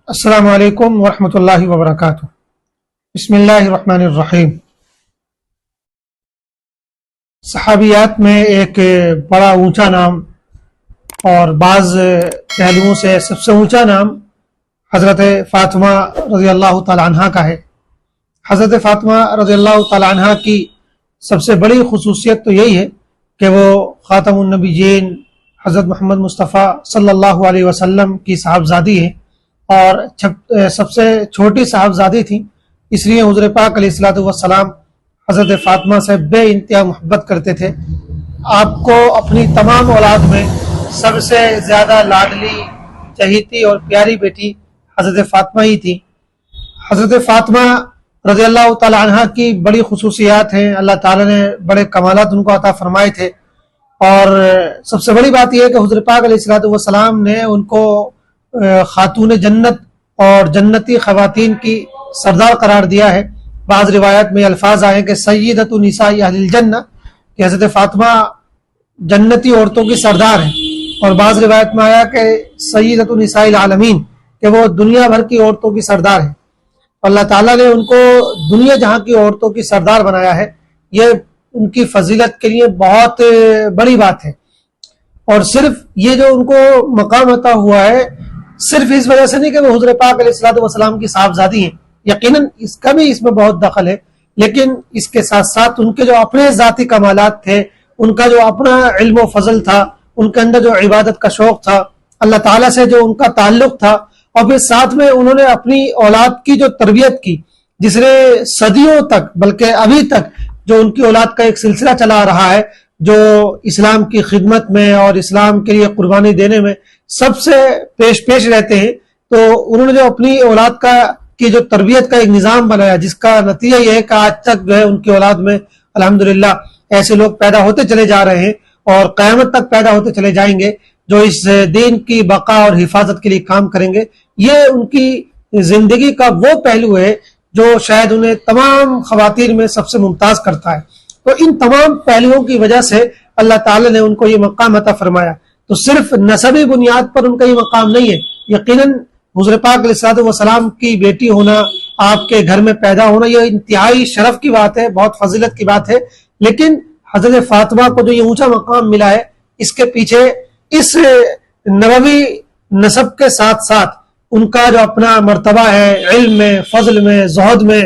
السلام علیکم ورحمۃ اللہ وبرکاتہ۔ بسم اللہ الرحمن الرحیم۔ صحابیات میں ایک بڑا اونچا نام اور بعض پہلوؤں سے سب سے اونچا نام حضرت فاطمہ رضی اللہ تعالی عنہ کا ہے۔ حضرت فاطمہ رضی اللہ تعالی عنہ کی سب سے بڑی خصوصیت تو یہی ہے کہ وہ خاتم النبیین حضرت محمد مصطفیٰ صلی اللہ علیہ وسلم کی صاحبزادی ہے اور سب سے چھوٹی صاحبزادی تھی، اس لیے حضور پاک علیہ الصلوۃ والسلام حضرت فاطمہ سے بے انتہا محبت کرتے تھے۔ آپ کو اپنی تمام اولاد میں سب سے زیادہ لاڈلی، چہیتی اور پیاری بیٹی حضرت فاطمہ ہی تھی۔ حضرت فاطمہ رضی اللہ تعالی عنہ کی بڑی خصوصیات ہیں، اللہ تعالیٰ نے بڑے کمالات ان کو عطا فرمائے تھے، اور سب سے بڑی بات یہ ہے کہ حضور پاک علیہ الصلوۃ والسلام نے ان کو خاتون جنت اور جنتی خواتین کی سردار قرار دیا ہے۔ بعض روایات میں الفاظ آئے کہ سیدۃ نساء اہل الجنہ، کہ حضرت فاطمہ جنتی عورتوں کی سردار ہیں، اور بعض روایت میں آیا کہ سیدۃ نساء العالمین، کہ وہ دنیا بھر کی عورتوں کی سردار ہیں۔ اللہ تعالیٰ نے ان کو دنیا جہاں کی عورتوں کی سردار بنایا ہے، یہ ان کی فضیلت کے لیے بہت بڑی بات ہے۔ اور صرف یہ جو ان کو مقام عطا ہوا ہے، صرف اس وجہ سے نہیں کہ وہ حضور پاک علیہ الصلوۃ والسلام کی صاحبزادی ہیں، یقیناً اس کا بھی اس میں بہت دخل ہے، لیکن اس کے ساتھ ساتھ ان کے جو اپنے ذاتی کمالات تھے، ان کا جو اپنا علم و فضل تھا، ان کے اندر جو عبادت کا شوق تھا، اللہ تعالیٰ سے جو ان کا تعلق تھا، اور پھر ساتھ میں انہوں نے اپنی اولاد کی جو تربیت کی، جس نے صدیوں تک بلکہ ابھی تک جو ان کی اولاد کا ایک سلسلہ چلا رہا ہے، جو اسلام کی خدمت میں اور اسلام کے لیے قربانی دینے میں سب سے پیش رہتے ہیں، تو انہوں نے جو اپنی اولاد کی جو تربیت کا ایک نظام بنایا، جس کا نتیجہ یہ ہے کہ آج تک جو ہے ان کی اولاد میں الحمدللہ ایسے لوگ پیدا ہوتے چلے جا رہے ہیں، اور قیامت تک پیدا ہوتے چلے جائیں گے جو اس دین کی بقا اور حفاظت کے لیے کام کریں گے۔ یہ ان کی زندگی کا وہ پہلو ہے جو شاید انہیں تمام خواتین میں سب سے ممتاز کرتا ہے۔ تو ان تمام پہلوؤں کی وجہ سے اللہ تعالی نے ان کو یہ مقام عطا فرمایا۔ تو صرف نسبی بنیاد پر ان کا یہ مقام نہیں ہے، یقیناً حضور پاک علیہ الصلوۃ والسلام کی بیٹی ہونا، آپ کے گھر میں پیدا ہونا، یہ انتہائی شرف کی بات ہے، بہت فضیلت کی بات ہے، لیکن حضرت فاطمہ کو جو یہ اونچا مقام ملا ہے، اس کے پیچھے اس نبوی نسب کے ساتھ ساتھ ان کا جو اپنا مرتبہ ہے، علم میں، فضل میں، زہد میں،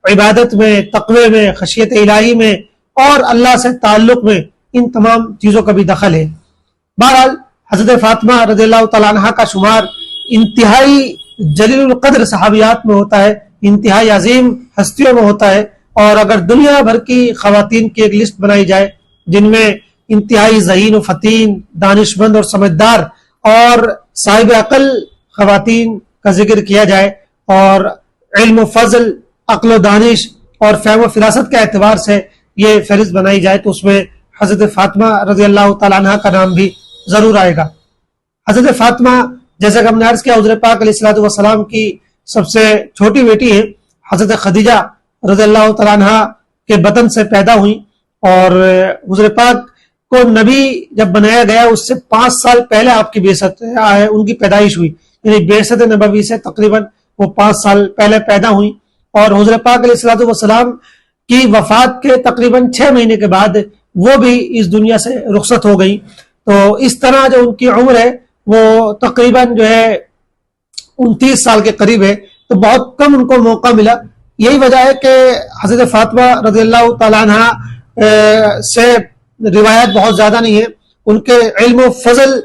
عبادت میں، تقوی میں، خشیت الہی میں اور اللہ سے تعلق میں، ان تمام چیزوں کا بھی دخل ہے۔ بہرحال حضرت فاطمہ رضی اللہ تعالیٰ عنہ کا شمار انتہائی جلیل القدر صحابیات میں ہوتا ہے، انتہائی عظیم ہستیوں میں ہوتا ہے، اور اگر دنیا بھر کی خواتین کی ایک لسٹ بنائی جائے جن میں انتہائی ذہین و فتین، دانشمند اور سمجھدار اور صاحب عقل خواتین کا ذکر کیا جائے، اور علم و فضل، عقل و دانش اور فہم و فراست کے اعتبار سے یہ فہرست بنائی جائے، تو اس میں حضرت فاطمہ رضی اللہ تعالیٰ عنہ کا نام بھی ضرور آئے گا۔ حضرت فاطمہ، جیسا کہ ہم نے عرض کیا، حضرت پاک علیہ الصلوۃ والسلام کی سب سے چھوٹی بیٹی ہے۔ حضرت خدیجہ رضی اللہ تعالیٰ عنہ کے بطن سے پیدا ہوئی، اور حضرت پاک کو نبی جب بنایا گیا اس سے 5 سال پہلے آپ کی بعثت ہے، ان کی پیدائش ہوئی، یعنی بعثت نبوی سے تقریباً وہ 5 سال پہلے پیدا ہوئی، اور حضرت پاک علیہ الصلوۃ والسلام کی وفات کے تقریباً 6 مہینے کے بعد وہ بھی اس دنیا سے رخصت ہو گئی۔ تو اس طرح جو ان کی عمر ہے وہ تقریباً جو ہے 29 سال کے قریب ہے، تو بہت کم ان کو موقع ملا۔ یہی وجہ ہے کہ حضرت فاطمہ رضی اللہ تعالیٰ عنہ سے روایت بہت زیادہ نہیں ہے۔ ان کے علم و فضل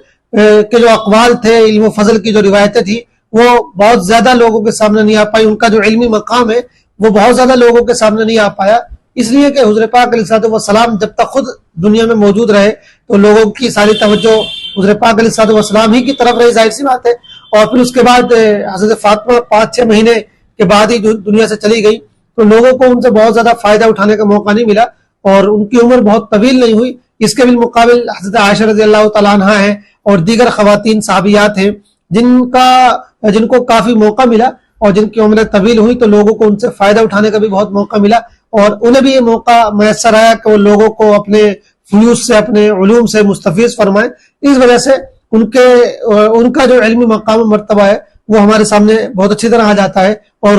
کے جو اقوال تھے، علم و فضل کی جو روایتیں تھیں، وہ بہت زیادہ لوگوں کے سامنے نہیں آ پائی۔ ان کا جو علمی مقام ہے وہ بہت زیادہ لوگوں کے سامنے نہیں آ پایا، اس لیے کہ حضور پاک علیہ الصلوۃ والسلام جب تک خود دنیا میں موجود رہے تو لوگوں کی ساری توجہ حضور پاک علیہ الصلوۃ والسلام ہی کی طرف رہی، ظاہر سی بات ہے، اور پھر اس کے بعد حضرت فاطمہ 5-6 مہینے کے بعد ہی دنیا سے چلی گئی، تو لوگوں کو ان سے بہت زیادہ فائدہ اٹھانے کا موقع نہیں ملا، اور ان کی عمر بہت طویل نہیں ہوئی۔ اس کے بالمقابل حضرت عائشہ رضی اللہ تعالیٰ عنہ ہیں اور دیگر خواتین صحابیات ہیں جن کو کافی موقع ملا، اور جن کی عمریں طویل ہوئی تو لوگوں کو ان سے فائدہ اٹھانے کا بھی بہت موقع ملا، اور انہیں بھی یہ موقع میسر آیا کہ وہ لوگوں کو اپنے فیوز سے، اپنے علوم سے مستفیض فرمائیں۔ اس وجہ سے ان کا جو علمی مقام و مرتبہ ہے وہ ہمارے سامنے بہت اچھی طرح آ جاتا ہے، اور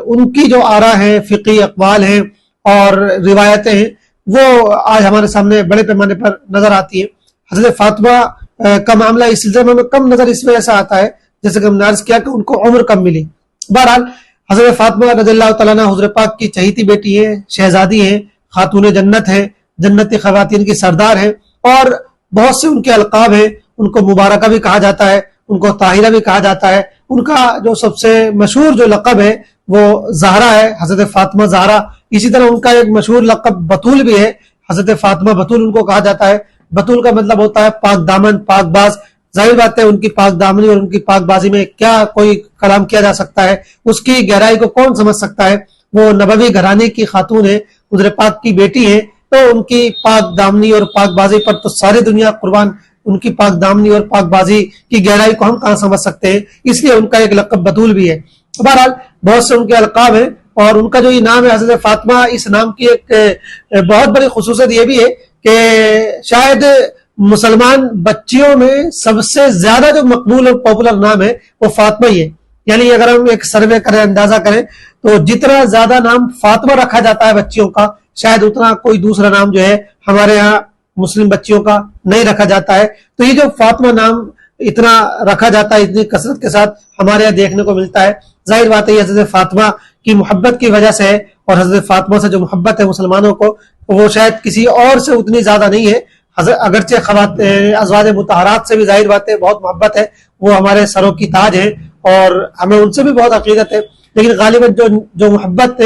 ان کی جو آراء ہیں، فقہی اقوال ہیں اور روایتیں ہیں، وہ آج ہمارے سامنے بڑے پیمانے پر نظر آتی ہیں۔ حضرت فاطمہ کا معاملہ اس سلسلے میں کم نظر اس وجہ سے آتا ہے جیسے کہ ہم نے عرض کیا کہ ان کو عمر کم ملی۔ بہرحال حضرت فاطمہ رضی اللہ تعالیٰ عنہ حضور پاک کی چہیتی بیٹی ہے، شہزادی ہیں، خاتون جنت ہیں، جنتی خواتین کی سردار ہیں، اور بہت سے ان کے القاب ہیں۔ ان کو مبارکہ بھی کہا جاتا ہے، ان کو طاہرہ بھی کہا جاتا ہے۔ ان کا جو سب سے مشہور جو لقب ہے وہ زہرا ہے، حضرت فاطمہ زہرا۔ اسی طرح ان کا ایک مشہور لقب بطول بھی ہے، حضرت فاطمہ بطول ان کو کہا جاتا ہے۔ بطول کا مطلب ہوتا ہے پاک دامن، پاک باز۔ ظاہر بات ہے ان کی پاک دامنی اور ان کی پاک بازی میں کیا کوئی کلام کیا جا سکتا ہے، اس کی گہرائی کو کون سمجھ سکتا ہے۔ وہ نبوی گھرانے کی خاتون ہے، حضور پاک کی بیٹی ہے، تو ان کی پاک دامنی اور پاک بازی پر تو ساری دنیا قربان۔ ان کی پاک دامنی اور پاک بازی کی گہرائی کو ہم کہاں سمجھ سکتے ہیں، اس لیے ان کا ایک لقب بطول بھی ہے۔ بہرحال بہت سے ان کے القاب ہیں، اور ان کا جو یہ نام ہے حضرت فاطمہ، اس نام کی ایک بہت بڑی خصوصیت یہ بھی ہے کہ شاید مسلمان بچیوں میں سب سے زیادہ جو مقبول اور پاپولر نام ہے وہ فاطمہ ہی ہے۔ یعنی اگر ہم ایک سروے کریں، اندازہ کریں، تو جتنا زیادہ نام فاطمہ رکھا جاتا ہے بچیوں کا، شاید اتنا کوئی دوسرا نام جو ہے ہمارے ہاں مسلم بچیوں کا نہیں رکھا جاتا ہے۔ تو یہ جو فاطمہ نام اتنا رکھا جاتا ہے، اتنی کثرت کے ساتھ ہمارے یہاں دیکھنے کو ملتا ہے، ظاہر بات ہے یہ حضرت فاطمہ کی محبت کی وجہ سے ہے، اور حضرت فاطمہ سے جو محبت ہے مسلمانوں کو، وہ شاید کسی اور سے اتنی زیادہ نہیں ہے۔ اگرچہ ازواج مطہرات سے بھی ظاہر بات ہے بہت محبت ہے، وہ ہمارے سروں کی تاج ہیں اور ہمیں ان سے بھی بہت عقیدت ہے، لیکن غالباً جو محبت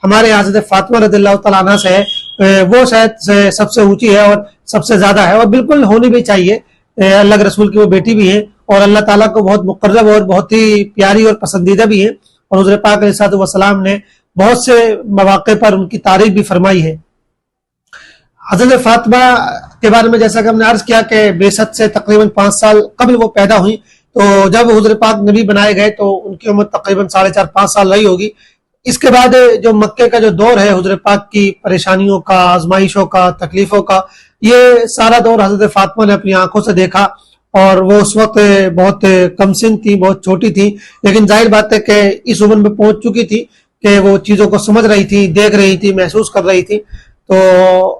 ہمارے حضرت فاطمہ رضی اللہ تعالیٰ عنہ سے ہے وہ شاید سب سے اونچی ہے اور سب سے زیادہ ہے، اور بالکل ہونی بھی چاہیے۔ اللہ کے رسول کی وہ بیٹی بھی ہے، اور اللہ تعالیٰ کو بہت مقرب اور بہت ہی پیاری اور پسندیدہ بھی ہے، اور حضور پاک علیہ الصلوۃ والسلام نے بہت سے مواقع پر ان کی تعریف بھی فرمائی ہے۔ حضرت فاطمہ کے بارے میں جیسا کہ ہم نے عرض کیا کہ بعثت سے تقریباً 5 سال قبل وہ پیدا ہوئی، تو جب حضور پاک نبی بنائے گئے تو ان کی عمر تقریباً 4.5-5 سال رہی ہوگی۔ اس کے بعد جو مکے کا جو دور ہے حضور پاک کی پریشانیوں کا، آزمائشوں کا، تکلیفوں کا، یہ سارا دور حضرت فاطمہ نے اپنی آنکھوں سے دیکھا، اور وہ اس وقت بہت کم سن تھی، بہت چھوٹی تھی، لیکن ظاہر بات ہے کہ اس عمر میں پہنچ چکی تھی کہ وہ چیزوں کو سمجھ رہی تھی، دیکھ رہی تھی، محسوس کر رہی تھی۔ تو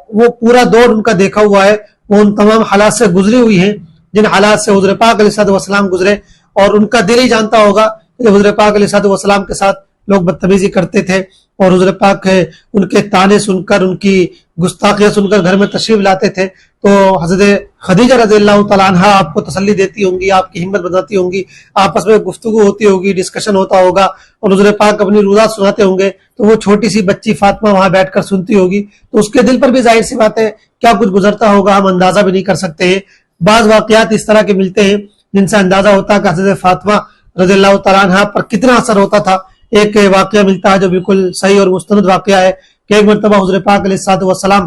وہ پورا دور ان کا دیکھا ہوا ہے، وہ ان تمام حالات سے گزری ہوئی ہیں جن حالات سے حضور پاک علیہ الصلوۃ والسلام گزرے، اور ان کا دل ہی جانتا ہوگا کہ حضور پاک علیہ الصلوۃ والسلام کے ساتھ لوگ بدتمیزی کرتے تھے، اور حضور پاک ان کے طعنے سن کر، ان کی گستاخیاں سن کر گھر میں تشریف لاتے تھے، تو حضرت خدیجہ رضی اللہ تعالیٰ عنہ آپ کو تسلی دیتی ہوں گی، آپ کی ہمت بناتی ہوں گی، آپس میں گفتگو ہوتی ہوگی، ڈسکشن ہوتا ہوگا، اور حضور پاک اپنی روزات سناتے ہوں گے، تو وہ چھوٹی سی بچی فاطمہ وہاں بیٹھ کر سنتی ہوگی، تو اس کے دل پر بھی ظاہر سی بات ہے کیا کچھ گزرتا ہوگا، ہم اندازہ بھی نہیں کر سکتے ہیں۔ بعض واقعات اس طرح کے ملتے ہیں جن سے اندازہ ہوتا ہے کہ حضرت فاطمہ رضی اللہ تعالیٰ عنہ پر کتنا اثر ہوتا تھا۔ ایک واقعہ ملتا ہے جو بالکل صحیح اور مستند واقعہ ہے کہ ایک مرتبہ حضور پاک علیہ الصلوۃ والسلام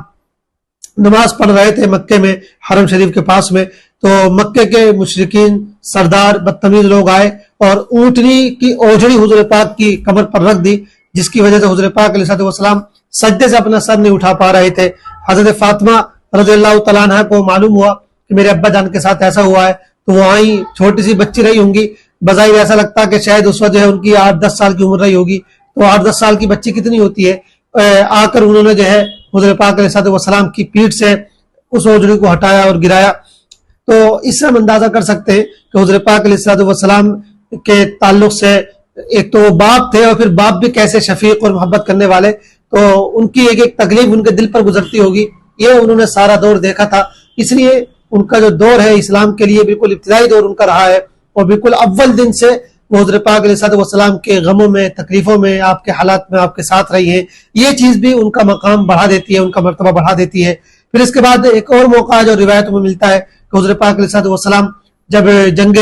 نماز پڑھ رہے تھے مکے میں، حرم شریف کے پاس میں، تو مکے کے مشرکین سردار بدتمیز لوگ آئے اور اونٹنی کی اوجھڑی حضور پاک کی کمر پر رکھ دی، جس کی وجہ سے حضور پاک علیہ الصلوۃ والسلام سجدے سے اپنا سر نہیں اٹھا پا رہے تھے۔ حضرت فاطمہ رضی اللہ تعالیٰ عنہ کو معلوم ہوا کہ میرے ابا جان کے ساتھ ایسا ہوا ہے، تو وہ آئی، چھوٹی سی بچی رہی ہوں گی، بظاہر ایسا لگتا کہ شاید اس وقت جو ہے ان کی 8-10 سال کی عمر رہی ہوگی، تو 8-10 سال کی بچی کتنی ہوتی ہے، آ کر انہوں نے جو ہے حضور پاک علیہ الصلوۃ والسلام کی پیٹھ سے اس اوجڑی کو ہٹایا اور گرایا۔ تو اس سے ہم اندازہ کر سکتے ہیں کہ حضور پاک علیہ الصلوۃ والسلام کے تعلق سے ایک تو وہ باپ تھے، اور پھر باپ بھی کیسے شفیق اور محبت کرنے والے، تو ان کی ایک ایک تکلیف ان کے دل پر گزرتی ہوگی، یہ انہوں نے سارا دور دیکھا تھا۔ اس لیے ان کا جو دور ہے اسلام کے لیے بالکل ابتدائی دور ان کا رہا ہے، اور بالکل اول دن سے وہ حضور پاک علیہ الصلوۃ والسلام کے غموں میں، تکلیفوں میں، آپ کے حالات میں آپ کے ساتھ رہی ہیں۔ یہ چیز بھی ان کا مقام بڑھا دیتی ہے، ان کا مرتبہ بڑھا دیتی ہے۔ پھر اس کے بعد ایک اور موقع جو روایتوں میں ملتا ہے کہ حضور پاک علیہ الصلوۃ والسلام جب جنگ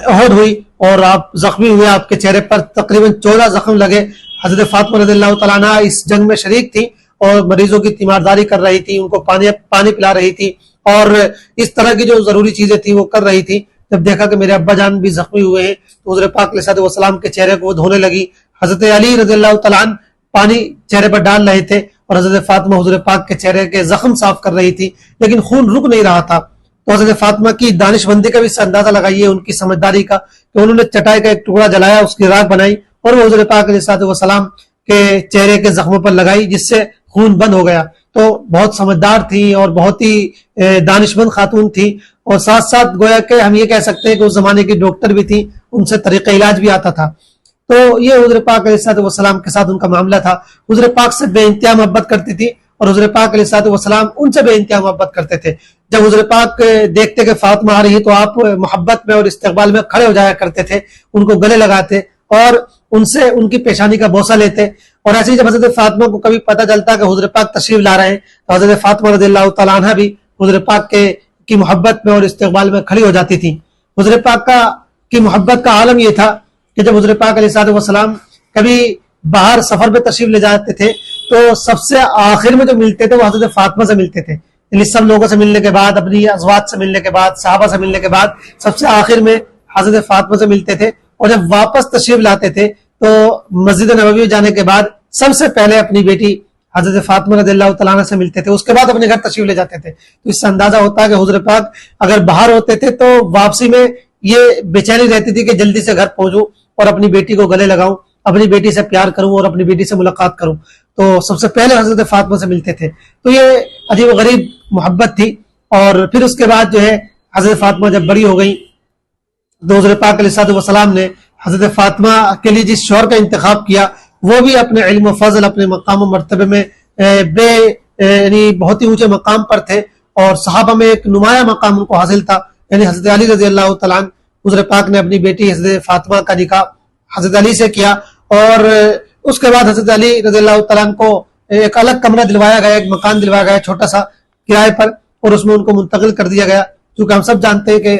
احد ہوئی اور آپ زخمی ہوئے، آپ کے چہرے پر تقریباً 14 زخم لگے، حضرت فاطمہ رضی اللہ تعالیٰ عنہ اس جنگ میں شریک تھی اور مریضوں کی تیمارداری کر رہی تھی، ان کو پانی پلا رہی تھی، اور اس طرح کی جو ضروری چیزیں تھیں وہ کر رہی تھی۔ جب دیکھا کہ میرے ابا جان بھی زخمی ہوئے ہیں تو حضور پاک علیہ الصلوۃ والسلام کے چہرے کو وہ دھونے لگی۔ حضرت علی رضی اللہ تعالیٰ عنہ پانی چہرے پر ڈال رہے تھے، اور حضرت فاطمہ حضور پاک کے چہرے کے زخم صاف کر رہی تھی، لیکن خون رک نہیں رہا تھا۔ تو حضرت فاطمہ کی دانش مندی کا بھی اس سے اندازہ لگائیے، ان کی سمجھداری کا، کہ انہوں نے چٹائی کا ایک ٹکڑا جلایا، اس کی راکھ بنائی اور وہ حضور پاک علیہ الصلوۃ والسلام کے چہرے کے زخموں پر لگائی، جس سے خون بند ہو گیا۔ تو بہت سمجھدار تھی اور بہت ہی دانشمند خاتون تھی، اور ساتھ ساتھ گویا کہ ہم یہ کہہ سکتے ہیں کہ اس زمانے کی ڈاکٹر بھی تھی، ان سے طریقہ علاج بھی آتا تھا۔ تو یہ حضور پاک علیہ الصلوۃ والسلام کے ساتھ ان کا معاملہ تھا۔ حضور پاک سے بے انتہا محبت کرتی تھی اور حضور پاک علیہ الصلوۃ والسلام ان سے بے انتہا محبت کرتے تھے۔ جب حضور پاک دیکھتے کہ فاطمہ آ رہی ہے تو آپ محبت میں اور استقبال میں کھڑے ہو جایا کرتے تھے، ان کو گلے لگاتے اور ان سے ان کی پیشانی کا بوسہ لیتے۔ اور ایسے ہی جب حضرت فاطمہ کو کبھی پتہ چلتا کہ حضور پاک تشریف لا رہے ہیں تو حضرت فاطمہ رضی اللہ تعالیٰ عنہ بھی حضور پاک کی محبت میں اور استقبال میں کھڑی ہو جاتی تھی۔ حضور پاک کی محبت کا عالم یہ تھا کہ جب حضور پاک علیہ الصلوۃ والسلام کبھی باہر سفر پہ تشریف لے جاتے تھے تو سب سے آخر میں جو ملتے تھے وہ حضرت فاطمہ سے ملتے تھے، یعنی سب لوگوں سے ملنے کے بعد، اپنی ازواج سے ملنے کے بعد، صحابہ سے ملنے کے بعد سب سے آخر میں حضرت فاطمہ سے ملتے تھے۔ اور جب واپس تشریف لاتے تھے تو مسجد نبوی جانے کے بعد سب سے پہلے اپنی بیٹی حضرت فاطمہ رضی اللہ تعالیٰ عنہ سے ملتے تھے، اس کے بعد اپنے گھر تشریف لے جاتے تھے۔ تو اس سے اندازہ ہوتا ہے کہ حضور پاک اگر باہر ہوتے تھے تو واپسی میں یہ بے چینی رہتی تھی کہ جلدی سے گھر پہنچوں اور اپنی بیٹی کو گلے لگاؤں، اپنی بیٹی سے پیار کروں اور اپنی بیٹی سے ملاقات کروں۔ تو سب سے پہلے حضرت فاطمہ سے ملتے تھے۔ تو یہ عجیب و غریب محبت تھی۔ اور پھر اس کے بعد جو ہے حضرت فاطمہ جب بڑی ہو گئی تو حضرت پاک علیہ الصلوۃ والسلام نے حضرت فاطمہ کے لیے جس شوہر کا انتخاب کیا وہ بھی اپنے علم و فضل، اپنے مقام و مرتبے میں یعنی بہت ہی اونچے مقام پر تھے، اور صحابہ میں ایک نمایاں مقام ان کو حاصل تھا۔ یعنی حضرت علی رضی اللہ تعالیٰ عنہ، حضور پاک نے اپنی بیٹی حضرت فاطمہ کا نکاح حضرت علی سے کیا، اور اس کے بعد حضرت علی رضی اللہ تعالیٰ عنہ کو ایک الگ کمرہ دلوایا گیا، ایک مکان دلوایا گیا چھوٹا سا کرائے پر، اور اس میں ان کو منتقل کر دیا گیا۔ کیونکہ ہم سب جانتے ہیں کہ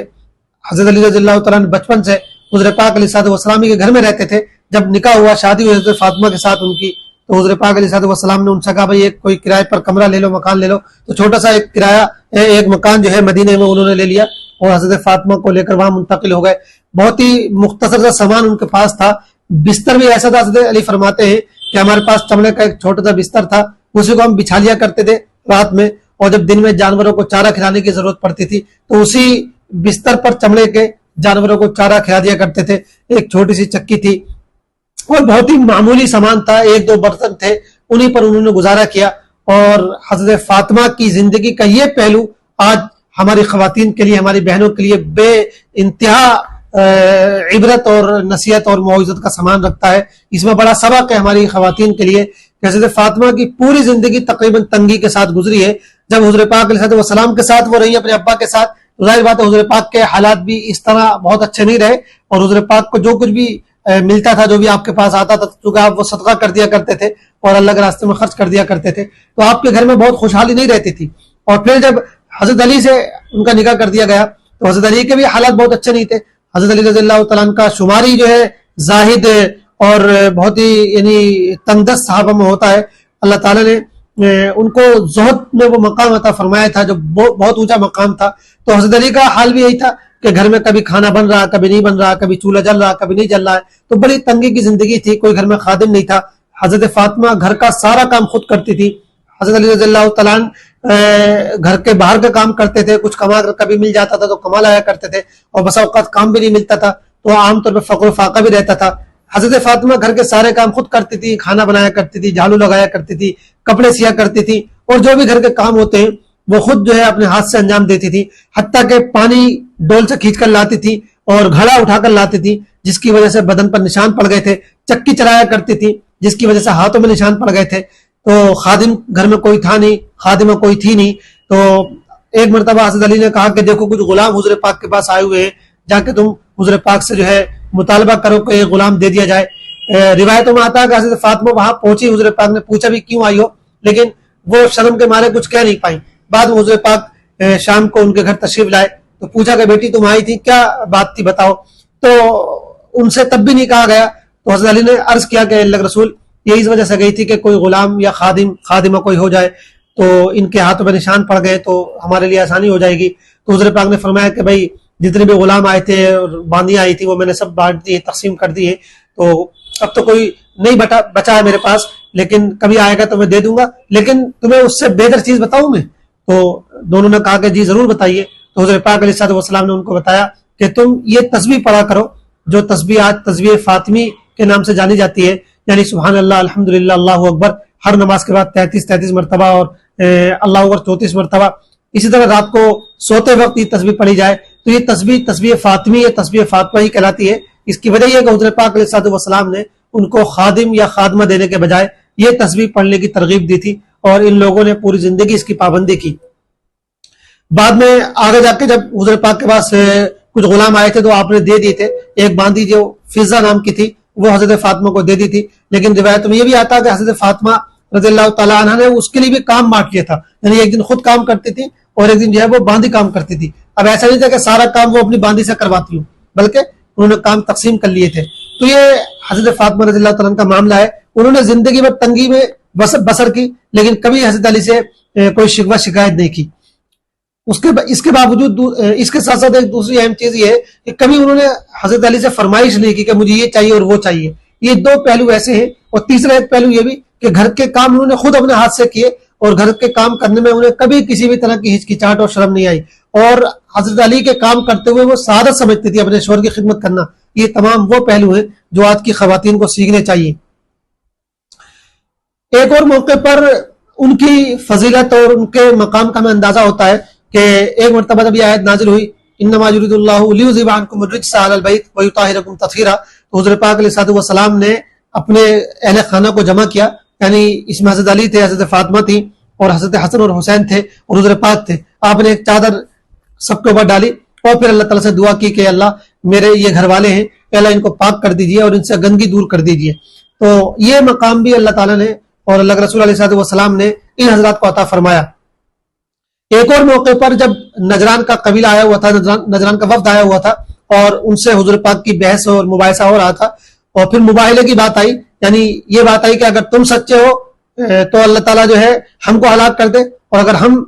حضرت علی رضی اللہ تعالیٰ عنہ بچپن سے حضور پاک علیہ الصلوۃ والسلام کے گھر میں رہتے تھے۔ جب نکاح ہوا، شادی ہوئی حضرت فاطمہ کے ساتھ ان کی، تو حضور پاک علیہ الصلوۃ والسلام نے ان سے کہا بھائی ایک کوئی کرائے پر کمرہ لے لو، مکان لے لو۔ تو چھوٹا سا ایک کرایہ، ایک مکان جو ہے مدینے میں انہوں نے لے لیا اور حضرت فاطمہ کو لے کر وہاں منتقل ہو گئے۔ بہت ہی مختصر سا سامان ان کے پاس تھا، بستر بھی ایسا تھا، حضرت علی فرماتے ہیں کہ ہمارے پاس چمڑے کا ایک چھوٹا سا بستر تھا، اسی کو ہم بچھا لیا کرتے تھے رات میں، اور جب دن میں جانوروں کو چارہ کھلانے کی ضرورت پڑتی تھی تو اسی بستر پر چمڑے کے جانوروں کو چارہ کھلا دیا کرتے تھے۔ ایک چھوٹی سی چکی تھی اور بہت ہی معمولی سامان تھا، ایک دو برتن تھے، انہی پر انہوں نے گزارا کیا۔ اور حضرت فاطمہ کی زندگی کا یہ پہلو آج ہماری خواتین کے لیے، ہماری بہنوں کے لیے بے انتہا عبرت اور نصیحت اور موعظت کا سامان رکھتا ہے۔ اس میں بڑا سبق ہے ہماری خواتین کے لیے کہ حضرت فاطمہ کی پوری زندگی تقریباً تنگی کے ساتھ گزری ہے۔ جب حضور پاک علیہ الصلوۃ والسلام کے ساتھ وہ رہی اپنے ابا کے ساتھ، ظاہر بات ہے حضور پاک کے حالات بھی اس طرح بہت اچھے نہیں رہے، اور حضور پاک کو جو کچھ بھی ملتا تھا، جو بھی آپ کے پاس آتا تھا، چونکہ آپ وہ صدقہ کر دیا کرتے تھے اور اللہ کے راستے میں خرچ کر دیا کرتے تھے، تو آپ کے گھر میں بہت خوشحالی نہیں رہتی تھی۔ اور پھر جب حضرت علی سے ان کا نکاح کر دیا گیا تو حضرت علی کے بھی حالات بہت اچھے نہیں تھے۔ حضرت علی رضی اللہ تعالیٰ عنہ کا شماری جو ہے زاہد اور بہت ہی یعنی تنگدست صحابہ میں ہوتا ہے۔ اللہ تعالیٰ نے ان کو زہد میں وہ مقام عطا فرمایا تھا جو بہت اونچا مقام تھا۔ تو حضرت علی کا حال بھی یہی تھا کہ گھر میں کبھی کھانا بن رہا، کبھی نہیں بن رہا، کبھی چولہا جل رہا، کبھی نہیں جل رہا ہے، تو بڑی تنگی کی زندگی تھی، کوئی گھر میں خادم نہیں تھا۔ حضرت فاطمہ گھر کا سارا کام خود کرتی تھی۔ حضرت علی رضی اللہ تعالیٰ عنہ گھر کے باہر کا کام کرتے تھے، کچھ کما کر کبھی مل جاتا تھا تو کما لایا کرتے تھے، اور بسا اوقات کام بھی نہیں ملتا تھا تو عام طور پہ فقر و فاقہ بھی رہتا تھا۔ حضرت فاطمہ گھر کے سارے کام خود کرتی تھی، کھانا بنایا کرتی تھی، جھاڑو لگایا کرتی تھی، کپڑے سیا کرتی تھی، اور جو بھی گھر کے کام ہوتے ہیں وہ خود جو ہے اپنے ہاتھ سے انجام دیتی تھی، حتیٰ کہ پانی ڈول سے کھینچ کر لاتی تھی اور گھڑا اٹھا کر لاتی تھی، جس کی وجہ سے بدن پر نشان پڑ گئے تھے، چکی چلایا کرتی تھی جس کی وجہ سے ہاتھوں میں نشان پڑ گئے تھے۔ تو خادم گھر میں کوئی تھا نہیں، خادمہ کوئی تھی نہیں، تو ایک مرتبہ حضرت علی نے کہا کہ دیکھو کچھ غلام حضور پاک کے پاس آئے ہوئے ہیں، جا کے تم حضور پاک سے جو ہے مطالبہ کرو کہ ایک غلام دے دیا جائے۔ روایتوں میں آتا ہے کہ حضرت فاطمہ وہاں پہنچی، حضور پاک نے پوچھا بھی کیوں آئی ہو، لیکن وہ شرم کے مارے کچھ کہہ نہیں پائیں۔ بعد میں حضور پاک شام کو ان کے گھر تشریف لائے تو پوچھا کہ بیٹی تم آئی تھی، کیا بات تھی بتاؤ، تو ان سے تب بھی نہیں کہا گیا۔ تو حضرت علی نے عرض کیا کہ اللہ کے رسول یہ اس وجہ سے گئی تھی کہ کوئی غلام یا خادمہ کوئی ہو جائے تو ان کے ہاتھوں میں نشان پڑ گئے تو ہمارے لیے آسانی ہو جائے گی۔ تو حضور پاک نے فرمایا کہ بھائی جتنے بھی غلام آئے تھے اور باندیاں آئی تھی وہ میں نے سب بانٹ دیے، تقسیم کر دیے، تو اب تو کوئی نہیں بچا ہے میرے پاس، لیکن کبھی آئے گا تو میں دے دوں گا، لیکن تمہیں اس سے بہتر چیز بتاؤں میں۔ تو تو دونوں نے کہا کہ جی ضرور بتائیے. تو حضرت پاک علیہ الصلوۃ والسلام نے ان کو بتایا کہ تم یہ تسبیح پڑھا کرو جو تسبیح آج تسبیح فاطمی کے نام سے جانی جاتی ہے، یعنی سبحان اللہ، الحمدللہ، اللہ اکبر، ہر نماز کے بعد 33 مرتبہ اور اللہ اکبر 34 مرتبہ. اسی طرح رات کو سوتے وقت یہ تسبیح پڑھی جائے. تو یہ تسبیح فاطمی ہے، تسبیح فاطمہ ہی کہلاتی ہے. اس کی وجہ یہ کہ حضرت پاک علیہ الصلوۃ والسلام نے ان کو خادم یا خادمہ دینے کے بجائے یہ تسبیح پڑھنے کی ترغیب دی تھی، اور ان لوگوں نے پوری زندگی اس کی پابندی کی. بعد میں آگے جا کے جب حضرت پاک کے پاس کچھ غلام آئے تھے تو آپ نے دے دیے تھے. ایک باندی جو فضہ نام کی تھی وہ حضرت فاطمہ کو دے دی تھی، لیکن روایت میں یہ بھی آتا ہے کہ حضرت فاطمہ رضی اللہ تعالیٰ عنہ نے اس کے لیے بھی کام بانٹ لیا تھا، یعنی ایک دن خود کام کرتی تھی اور ایک دن جو ہے وہ باندی کام کرتی تھی. اب ایسا نہیں تھا کہ سارا کام وہ اپنی باندی سے کرواتی ہوں، بلکہ انہوں نے کام تقسیم کر لیے تھے. تو یہ حضرت فاطمہ رضی اللہ تعالیٰ عنہ کا معاملہ ہے. انہوں نے زندگی میں تنگی میں بسر کی، لیکن کبھی حضرت علی سے کوئی شکوہ شکایت نہیں کی. اس کے باوجود اس کے ساتھ ساتھ ایک دوسری اہم چیز یہ ہے کہ کبھی انہوں نے حضرت علی سے فرمائش نہیں کی کہ مجھے یہ چاہیے اور وہ چاہیے. یہ دو پہلو ایسے ہیں. اور تیسرا ایک پہلو یہ بھی کہ گھر کے کام انہوں نے خود اپنے ہاتھ سے کیے، اور گھر کے کام کرنے میں انہیں کبھی کسی بھی طرح کی ہچکچاہٹ اور شرم نہیں آئی. اور حضرت علی کے کام کرتے ہوئے وہ سعادت سمجھتی تھی اپنے شوہر کی خدمت کرنا. یہ تمام وہ پہلو ہیں جو آج کی خواتین کو سیکھنے چاہیے. ایک اور موقع پر ان کی فضیلت اور ان کے مقام کا ہمیں اندازہ ہوتا ہے کہ ایک مرتبہ جب یہ آیت نازل ہوئی انما یرید اللہ لیذھب عنکم الرجس اہل البیت ویطہرکم تطہیرا، تو حضرت پاک علیہ الصلوۃ والسلام نے اپنے اہل خانہ کو جمع کیا. یعنی اس میں حضرت علی تھے، حضرت فاطمہ تھی، اور حضرت حسن اور حسین تھے، اور حضرت پاک تھے. آپ نے ایک چادر سب کے اوپر ڈالی اور پھر اللہ تعالیٰ سے دعا کی کہ اللہ میرے یہ گھر والے ہیں، اللہ ان کو پاک کر دیجئے اور ان سے گندگی دور کر دیجئے. تو یہ مقام بھی اللہ تعالیٰ نے اور اللہ کے رسول علیہ الصلوۃ والسلام نے ان حضرات کو عطا فرمایا. ایک اور موقع پر جب نجران کا قبیلہ آیا ہوا تھا، نجران کا وفد آیا ہوا تھا، اور ان سے حضور پاک کی بحث اور مباحثہ ہو رہا تھا، اور پھر مباہلے کی بات آئی. یعنی یہ بات آئی کہ اگر تم سچے ہو تو اللہ تعالیٰ جو ہے ہم کو ہلاک کر دے، اور اگر ہم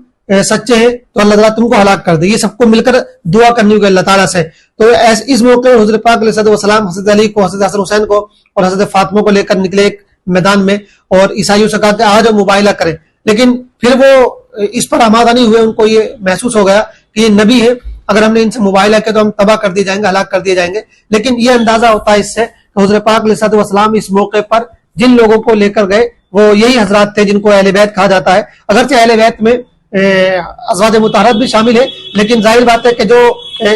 سچے ہیں تو اللہ تعالیٰ تم کو ہلاک کر دے. یہ سب کو مل کر دعا کرنی ہوگی اللہ تعالیٰ سے. تو اس موقع حضرت پاک علیہ الصلوۃ والسلام حضرت علی کو، حضرت حسن حسین کو اور حضرت فاطمہ کو لے کر نکلے ایک میدان میں، اور عیسائیوں سے کہا کہ آ جاؤ مباہلہ کریں. لیکن پھر وہ اس پر آمادہ نہیں ہوئے. ان کو یہ محسوس ہو گیا کہ یہ نبی ہے، اگر ہم نے ان سے مباہلہ کیا تو ہم تباہ کر دیے جائیں گے، ہلاک کر دیے جائیں گے. لیکن یہ اندازہ ہوتا ہے اس سے کہ حضرت پاک علیہ الصلوۃ والسلام اس موقع پر جن لوگوں کو لے کر گئے وہ یہی حضرات تھے جن کو اہل بیت کہا جاتا ہے. اگرچہ اہل بیت میں ازواج مطہرات بھی شامل ہے، لیکن ظاہر بات ہے کہ جو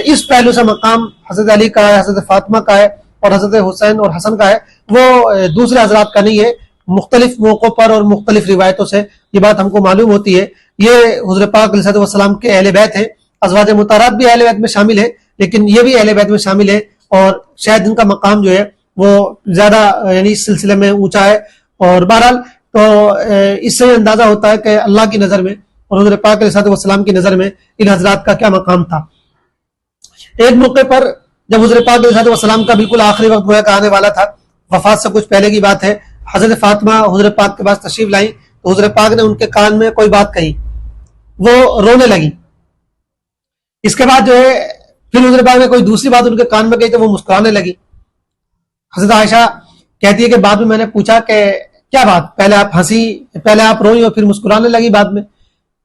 اس پہلو سے مقام حضرت علی کا ہے، حضرت فاطمہ کا ہے، اور حضرت حسین اور حسن کا ہے، وہ دوسرے حضرات کا نہیں ہے. مختلف موقعوں پر اور مختلف روایتوں سے یہ بات ہم کو معلوم ہوتی ہے. یہ حضرت پاک علیہ الصلوۃ والسلام کے اہل بیت ہیں. ازواج مطہرات بھی اہل بیت میں شامل ہے، لیکن یہ بھی اہل بیت میں شامل ہے، اور شاید ان کا مقام جو ہے وہ زیادہ یعنی اس سلسلے میں اونچا ہے. اور بہرحال تو اس سے اندازہ ہوتا ہے کہ اللہ کی نظر میں اور حضرت پاک علیہ الصلوۃ والسلام کی نظر میں ان حضرات کا کیا مقام تھا. ایک موقع پر جب حضرت پاک علیہ الصلوۃ والسلام کا بالکل آخری وقت گویا کہ آنے والا تھا، وفات سے کچھ پہلے کی بات ہے، حضرت فاطمہ حضرت پاک کے پاس تشریف لائیں تو حضرت پاک نے ان کے کان میں کوئی بات کہی، وہ رونے لگی. اس کے بعد جو ہے پھر حضرت پاک نے کوئی دوسری بات ان کے کان میں کہی تو وہ مسکرانے لگی. حضرت عائشہ کہتی ہے کہ بعد میں میں نے پوچھا کہ کیا بات، پہلے آپ روئی اور پھر مسکرانے لگی بعد میں.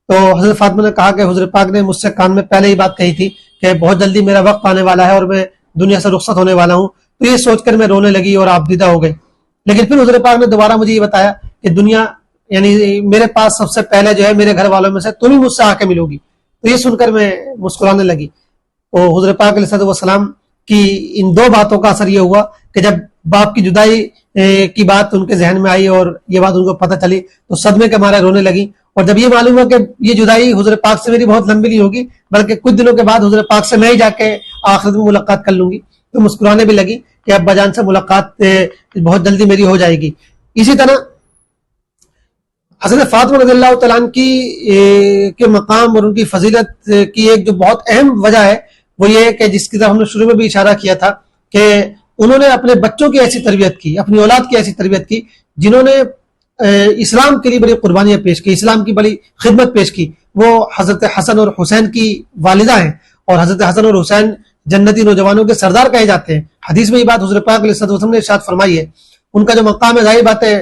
تو حضرت فاطمہ نے کہا کہ حضرت پاک نے مجھ سے کان میں پہلے ہی بات کہی تھی کہ بہت جلدی میرا وقت آنے والا ہے اور میں دنیا سے رخصت ہونے والا ہوں. تو یہ سوچ کر میں رونے لگی اور آپ دیدہ ہو گئے. لیکن پھر حضرت پاک نے دوبارہ مجھے یہ بتایا کہ دنیا یعنی میرے پاس سب سے پہلے جو ہے میرے گھر والوں میں سے تم ہی مجھ سے آ کے ملو گی. تو یہ سن کر میں مسکرانے لگی. تو حضرت پاک علیہ الصلوۃ والسلام کی ان دو باتوں کا اثر یہ ہوا کہ جب باپ کی جدائی کی بات ان کے ذہن میں آئی اور یہ بات ان کو پتہ چلی تو صدمے کے مارے رونے لگی. اور جب یہ معلوم ہوا کہ یہ جدائی حضرت پاک سے میری بہت لمبی نہیں ہوگی بلکہ کچھ دنوں کے بعد حضرت پاک سے میں ہی جا کے آخرت میں ملاقات کر لوں گی، تو مسکرانے بھی لگی کہ ابا جان سے ملاقات بہت جلدی میری ہو جائے گی. اسی طرح حضرت فاطمہ رضی اللہ تعالیٰ عنہ کے مقام اور ان کی فضیلت کی ایک جو بہت اہم وجہ ہے وہ یہ ہے کہ جس کی طرف ہم نے شروع میں بھی اشارہ کیا تھا کہ انہوں نے اپنے بچوں کی ایسی تربیت کی، اپنی اولاد کی ایسی تربیت کی جنہوں نے اسلام کے لیے بڑی قربانیاں پیش کی، اسلام کی بڑی خدمت پیش کی. وہ حضرت حسن اور حسین کی والدہ ہیں، اور حضرت حسن اور حسین جنتی نوجوانوں کے سردار کہے جاتے ہیں. حدیث میں یہ بات حضرت پاک علیہ الصلوۃ والسلام نے ارشاد فرمائی ہے. ان کا جو مقام ہے ظاہر بات ہے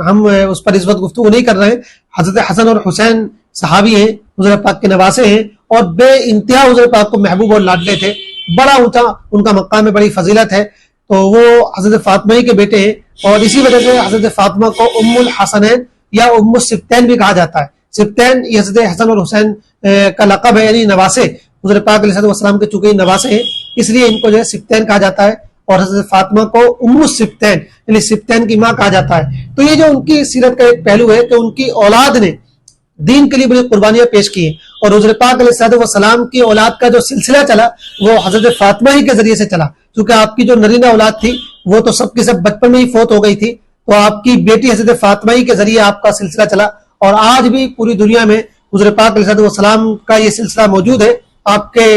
ہم اس پر اس وقت گفتگو نہیں کر رہے ہیں. حضرت حسن اور حسین صحابی ہیں, حضور پاک کے نواسے ہیں, اور بے انتہا حضور پاک کو محبوب اور لاڈلے تھے. بڑا اونچا ان کا مقام ہے, بڑی فضیلت ہے. تو وہ حضرت فاطمہ ہی کے بیٹے ہیں, اور اسی وجہ سے حضرت فاطمہ کو ام الحسنین یا ام السبتین بھی کہا جاتا ہے. سبتین یہ حضرت حسن اور حسین کا لقب ہے, یعنی نواسے. حضور پاک علیہ السلام کے چونکہ نواسے ہیں, اس لیے ان کو جو ہے سبتین کہا جاتا ہے, اور حضرت فاطمہ کو ام السبتین یعنی سبتین کی ماں کہا جاتا ہے. تو یہ جو ان کی سیرت کا ایک پہلو ہے کہ ان کی اولاد نے دین کے لیے بڑی قربانیاں پیش کی ہیں, اور حضور پاک علیہ السلام کی اولاد کا جو سلسلہ چلا وہ حضرت فاطمہ ہی کے ذریعے سے چلا. کیونکہ آپ کی جو نرینہ اولاد تھی وہ تو سب کی سب بچپن میں ہی فوت ہو گئی تھی, تو آپ کی بیٹی حضرت فاطمہ ہی کے ذریعے آپ کا سلسلہ چلا, اور آج بھی پوری دنیا میں حضور پاک علیہ السلام کا یہ سلسلہ موجود ہے. آپ کے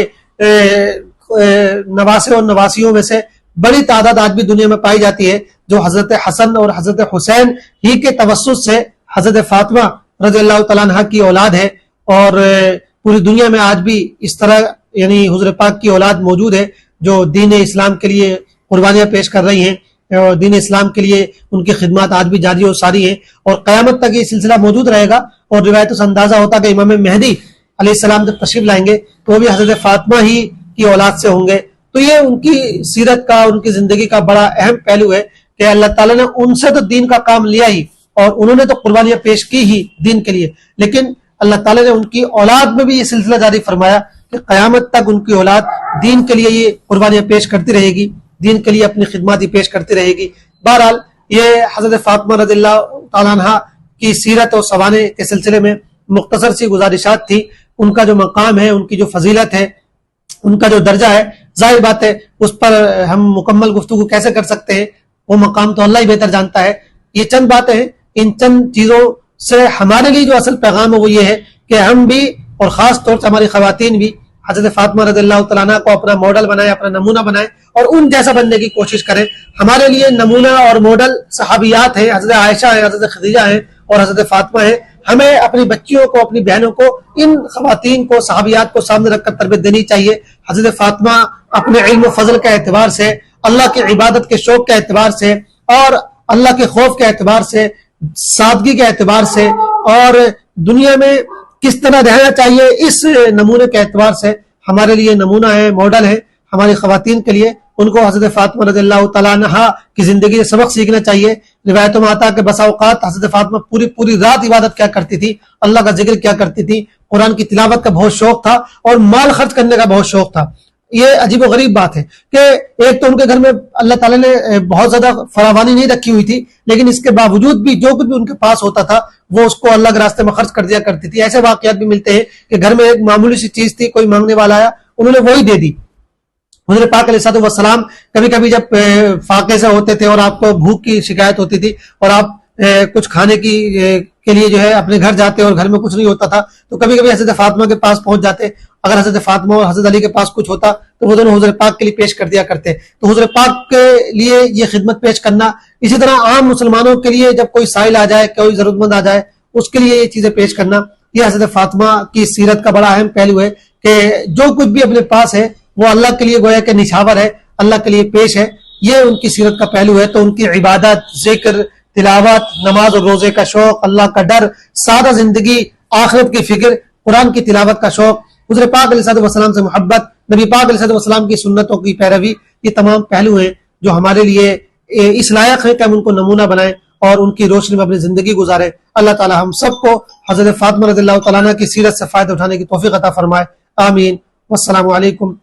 نواسے اور نواسیوں میں سے بڑی تعداد آج بھی دنیا میں پائی جاتی ہے جو حضرت حسن اور حضرت حسین ہی کے توسط سے حضرت فاطمہ رضی اللہ تعالیٰ عنہ کی اولاد ہے. اور پوری دنیا میں آج بھی اس طرح یعنی حضور پاک کی اولاد موجود ہے جو دین اسلام کے لیے قربانیاں پیش کر رہی ہیں, اور دین اسلام کے لیے ان کی خدمات آج بھی جاری و ساری ہیں, اور قیامت تک یہ سلسلہ موجود رہے گا. اور روایتوں سے اندازہ ہوتا کہ امام مہدی علیہ السلام جب تشریف لائیں گے تو وہ بھی حضرت فاطمہ ہی کی اولاد سے ہوں گے. تو یہ ان کی سیرت کا, ان کی زندگی کا بڑا اہم پہلو ہے کہ اللہ تعالیٰ نے ان سے تو دین کا کام لیا ہی, اور انہوں نے تو قربانیاں پیش کی ہی دین کے لیے, لیکن اللہ تعالیٰ نے ان کی اولاد میں بھی یہ سلسلہ جاری فرمایا کہ قیامت تک ان کی اولاد دین کے لیے یہ قربانیاں پیش کرتی رہے گی, دین کے لیے اپنی خدمات ہی پیش کرتی رہے گی. بہرحال یہ حضرت فاطمہ رضی اللہ تعالیٰ عنہ کی سیرت اور سوانح کے سلسلے میں مختصر سی گزارشات تھی. ان کا جو مقام ہے, ان کی جو فضیلت ہے, ان کا جو درجہ ہے, ظاہر بات ہے اس پر ہم مکمل گفتگو کیسے کر سکتے ہیں, وہ مقام تو اللہ ہی بہتر جانتا ہے. یہ چند باتیں ہیں, ان چند چیزوں سے ہمارے لیے جو اصل پیغام ہے وہ یہ ہے کہ ہم بھی اور خاص طور سے ہماری خواتین بھی حضرت فاطمہ رضی اللہ تعالیٰ عنہ کو اپنا ماڈل بنائیں, اپنا نمونہ بنائیں, اور ان جیسا بننے کی کوشش کریں. ہمارے لیے نمونہ اور ماڈل صحابیات ہیں, حضرت عائشہ ہیں, حضرت خدیجہ ہیں اور حضرت فاطمہ ہیں. ہمیں اپنی بچیوں کو, اپنی بہنوں کو ان خواتین کو, صحابیات کو سامنے رکھ کر تربیت دینی چاہیے. حضرت فاطمہ اپنے علم و فضل کے اعتبار سے, اللہ کی عبادت کے شوق کے اعتبار سے, اور اللہ کے خوف کے اعتبار سے, سادگی کے اعتبار سے, اور دنیا میں کس طرح رہنا چاہیے اس نمونے کے اعتبار سے ہمارے لیے نمونہ ہے, ماڈل ہے. ہماری خواتین کے لیے ان کو حضرت فاطمہ رضی اللہ تعالیٰ عنہ کی زندگی سے سبق سیکھنا چاہیے. روایتوں میں آتا کہ بسا اوقات حضرت فاطمہ پوری رات عبادت کیا کرتی تھی, اللہ کا ذکر کیا کرتی تھی, قرآن کی تلاوت کا بہت شوق تھا, اور مال خرچ کرنے کا بہت شوق تھا. یہ عجیب و غریب بات ہے کہ ایک تو ان کے گھر میں اللہ تعالیٰ نے بہت زیادہ فراوانی نہیں رکھی ہوئی تھی, لیکن اس کے باوجود بھی جو کچھ بھی ان کے پاس ہوتا تھا وہ اس کو اللہ کے راستے میں خرچ کر دیا کرتی تھی. ایسے واقعات بھی ملتے ہیں کہ گھر میں ایک معمولی سی چیز تھی, کوئی مانگنے والا آیا, انہوں نے وہی دے دی. حضور پاک علیہ السلام کبھی کبھی جب فاقے سے ہوتے تھے اور آپ کو بھوک کی شکایت ہوتی تھی اور آپ کچھ کھانے کے لیے جو ہے اپنے گھر جاتے اور گھر میں کچھ نہیں ہوتا تھا, تو کبھی کبھی حضرت فاطمہ کے پاس پہنچ جاتے. اگر حضرت فاطمہ اور حضرت علی کے پاس کچھ ہوتا تو وہ دونوں حضور پاک کے لیے پیش کر دیا کرتے. تو حضور پاک کے لیے یہ خدمت پیش کرنا, اسی طرح عام مسلمانوں کے لیے جب کوئی سائل آ جائے, کوئی ضرورت مند آ جائے, اس کے لیے یہ چیزیں پیش کرنا, یہ حضرت فاطمہ کی سیرت کا بڑا اہم پہلو ہے کہ جو کچھ بھی اپنے پاس ہے وہ اللہ کے لیے گویا کہ نچھاور ہے, اللہ کے لیے پیش ہے. یہ ان کی سیرت کا پہلو ہے. تو ان کی عبادت, ذکر, تلاوت, نماز اور روزے کا شوق, اللہ کا ڈر, سادہ زندگی, آخرت کی فکر, قرآن کی تلاوت کا شوق, حضور پاک علیہ السلام سے محبت, نبی پاک علیہ السلام کی سنتوں کی پیروی, یہ تمام پہلو ہیں جو ہمارے لیے اس لائق ہے کہ ہم ان کو نمونہ بنائیں اور ان کی روشنی میں اپنی زندگی گزاریں. اللہ تعالی ہم سب کو حضرت فاطمہ رضی اللہ تعالیٰ عنہ کی سیرت سے فائدہ اٹھانے کی توفیق عطا فرمائے. آمین. والسلام علیکم